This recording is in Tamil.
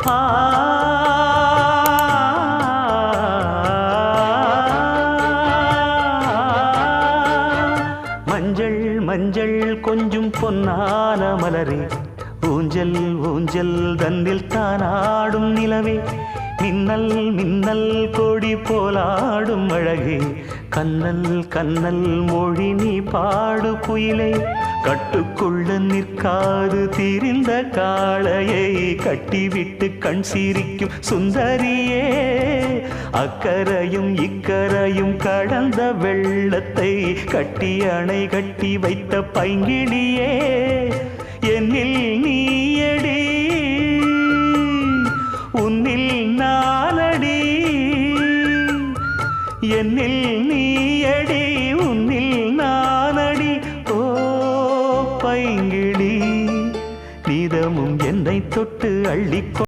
ஆ மஞ்சள் மஞ்சள் கொஞ்சம் பொன்னான மலரே, ஊஞ்சல் ஊஞ்சல் தன்னில் தானாடும் நிலவே, மின்னல் மின்னல் கொடி போலாடும் அழகே, கண்ணல் கண்ணல் மொழி நீ பாடு குயிலே, கட்டுக்குள்ள நிற்காது திரிந்த காளையை கட்டிவிட்டு கண் சிரிக்கும் சுந்தரியே, அக்கரையும் இக்கரையும் கடந்த வெள்ளத்தை கட்டி அணை கட்டி வைத்த பைங்கிளியே, என்னில் நீயடி உன்னில் நானடி, என்னில் நீயடி உன்னில் நானடி, ஓ பைங்கிளி நீதமும் என்னை தொட்டு அள்ளிக்கொ